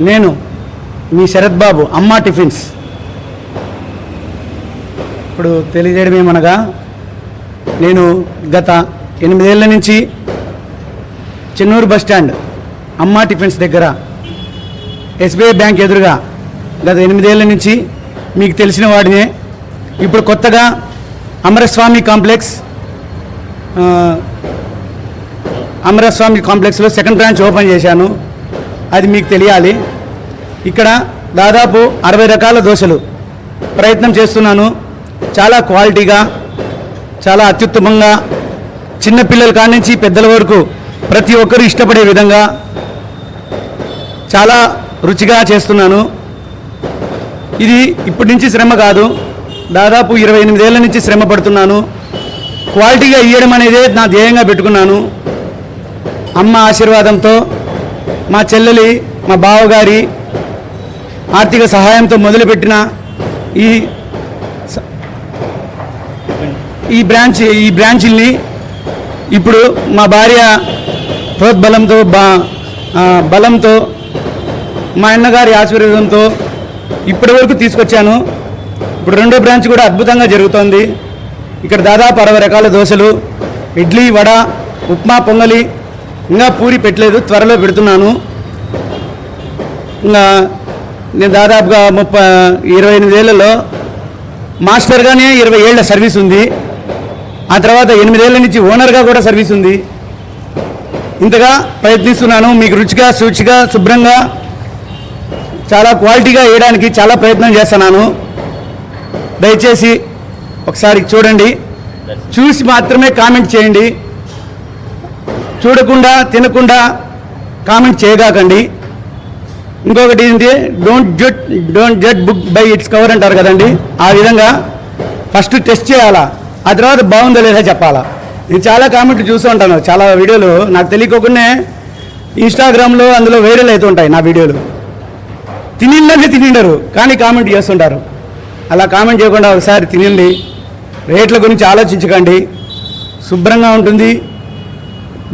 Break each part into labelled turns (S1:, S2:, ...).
S1: నేను మీ శరత్ బాబు అమ్మా టిఫిన్స్. ఇప్పుడు తెలియజేయడం ఏమనగా, నేను గత 8 ఏళ్ల నుంచి చెన్నూరు బస్టాండ్ అమ్మా టిఫిన్స్ దగ్గర ఎస్బీఐ బ్యాంక్ ఎదురుగా గత 8 ఏళ్ల నుంచి మీకు తెలిసిన వాడినే. ఇప్పుడు కొత్తగా అమరస్వామి కాంప్లెక్స్లో సెకండ్ బ్రాంచ్ ఓపెన్ చేశాను. అది మీకు తెలియాలి. ఇక్కడ దాదాపు 60 రకాల దోశలు ప్రయత్నం చేస్తున్నాను. చాలా క్వాలిటీగా, చాలా అత్యుత్తమంగా, చిన్నపిల్లల కాడి నుంచి పెద్దల వరకు ప్రతి ఒక్కరూ ఇష్టపడే విధంగా చాలా రుచిగా చేస్తున్నాను. ఇది ఇప్పటి నుంచి శ్రమ కాదు, దాదాపు 28 ఏళ్ల నుంచి శ్రమ పడుతున్నాను. క్వాలిటీగా ఇవ్వడం అనేదే నా ధ్యేయంగా పెట్టుకున్నాను. అమ్మ ఆశీర్వాదంతో, మా చెల్లెలి, మా బావగారి ఆర్థిక సహాయంతో మొదలుపెట్టిన ఈ బ్రాంచ్ని ఇప్పుడు మా భార్య ప్రోద్బలంతో, బలంతో, మా అన్నగారి ఆశీర్వాదంతో ఇప్పటి వరకు తీసుకొచ్చాను. ఇప్పుడు రెండో బ్రాంచ్ కూడా అద్భుతంగా జరుగుతోంది. ఇక్కడ దాదాపు 60 రకాల దోశలు, ఇడ్లీ, వడ, ఉప్మా, పొంగలి, ఇంకా పూరి పెట్టలేదు, త్వరలో పెడుతున్నాను. ఇంకా నేను దాదాపుగా 28 ఏళ్లలో మాస్టర్గానే 20 ఏళ్ల సర్వీస్ ఉంది. ఆ తర్వాత 8 ఏళ్ల నుంచి ఓనర్గా కూడా సర్వీస్ ఉంది. ఇంతగా ప్రయత్నిస్తున్నాను. మీకు రుచిగా, శుచిగా, శుభ్రంగా, చాలా క్వాలిటీగా వేయడానికి చాలా ప్రయత్నం చేస్తున్నాను. దయచేసి ఒకసారి చూడండి, చూసి మాత్రమే కామెంట్ చేయండి. చూడకుండా, తినకుండా కామెంట్ చేయగాకండి. ఇంకొకటి ఏంటి, don't judge book by its cover అంటారు కదండి. ఆ విధంగా ఫస్ట్ టెస్ట్ చేయాలా, ఆ తర్వాత బాగుందో లేదా చెప్పాలా. నేను చాలా కామెంట్లు చూస్తూ ఉంటాను, చాలా వీడియోలు నాకు తెలియకోకుండా ఇన్స్టాగ్రామ్లో అందులో వైరల్ అవుతుంటాయి నా వీడియోలు. తినిండరు కానీ కామెంట్ చేస్తుంటారు. అలా కామెంట్ చేయకుండా ఒకసారి తినండి. రేట్ల గురించి ఆలోచించకండి. శుభ్రంగా ఉంటుంది,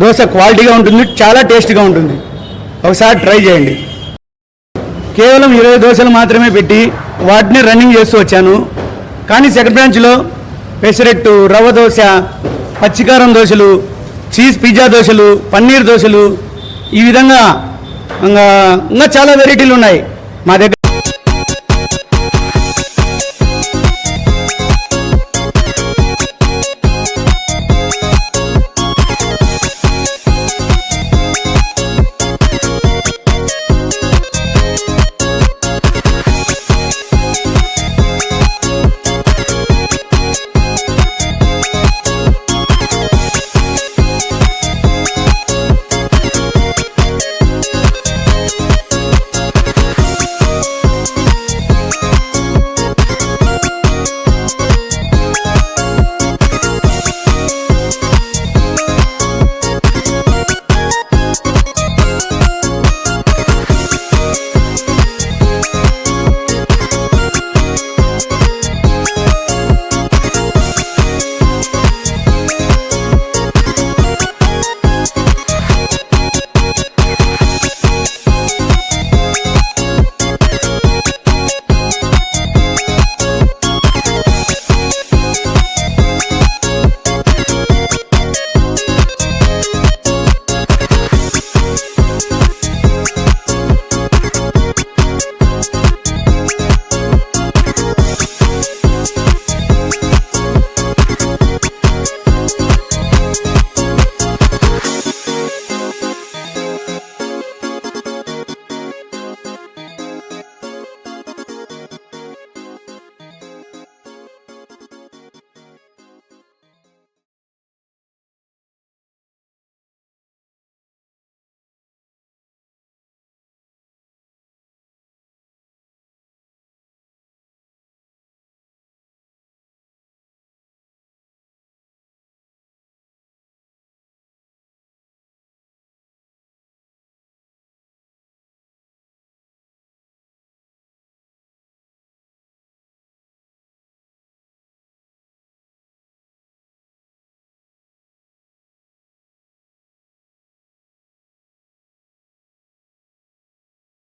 S1: దోశ క్వాలిటీగా ఉంటుంది, చాలా టేస్ట్గా ఉంటుంది. ఒకసారి ట్రై చేయండి. కేవలం 20 దోశలు మాత్రమే పెట్టి వాటిని రన్నింగ్ చేస్తూ వచ్చాను. కానీ సెకండ్ బ్రాంచ్లో పెసరెట్టు, రవ్వ దోశ, పచ్చికారం దోశలు, చీజ్ పిజ్జా దోశలు, పన్నీర్ దోశలు, ఈ విధంగా ఇంకా చాలా వెరైటీలు ఉన్నాయి మా దగ్గర.